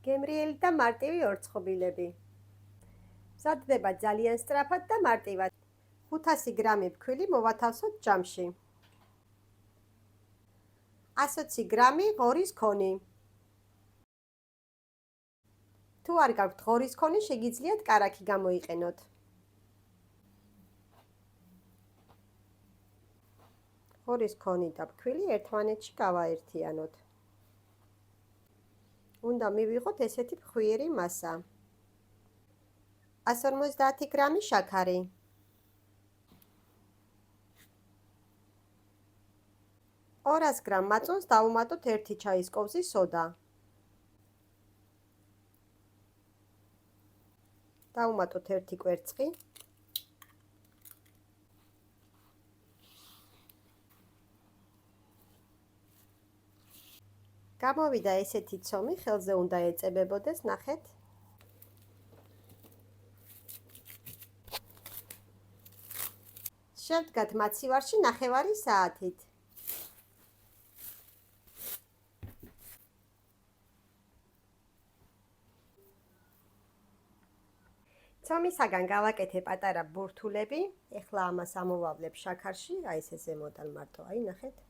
გემრიელი და მარტივი ორწყობილები. მზადდება ძალიან სწრაფად და მარტივად. 500 გრამი ფქვილი მოვათავსოთ ჯამში. 120 გრამი ღორის ქონი. თუ არ გაქვთ ღორის ქონი, შეგიძლიათ კარაქი გამოიყენოთ. ღორის ქონი და ფქვილი ერთმანეთში გავაერთიანოთ. უნდა მივიღოთ ესეთი ფხვიერი მასა. 150 გრამი შაქარი. 200 გრამ მაწვანს დავუმატოთ 1 ჩაის კოვზი სოდა. დავუმატოთ 1 კვერცხი. გამოვიდა ესეთი ცომი, ხელზე უნდა ეწებებოდეს, ნახეთ. შევდგათ მაცივარში 9 საათით. ცომისაგან გავაკეთე პატარა ბურთულები. ეხლა ამას ამოვავლებ შაქარში, აი ესე ზემოდან მარტო, აი ნახეთ.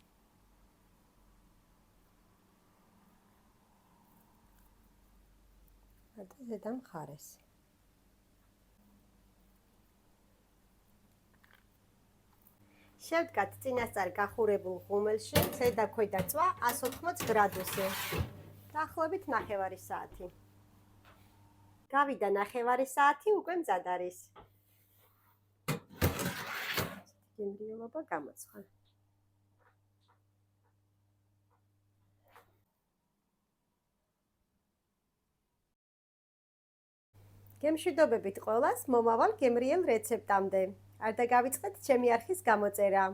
და ზედა მხარეს. შევდგათ წინასწარ გახურებულ ღუმელში, ზედა ქვედა წვა 180 გრადუსი. დაახლოებით 9 საათი. გავიდა 9 საათი, უკვე მზად არის. გემრიელობა გამოცხა. გემშვიდობებით ყველას, მომავალ გემრიელ რეცეპტამდე. არ დაგავიწყდეთ ჩემი არხის გამოწერა.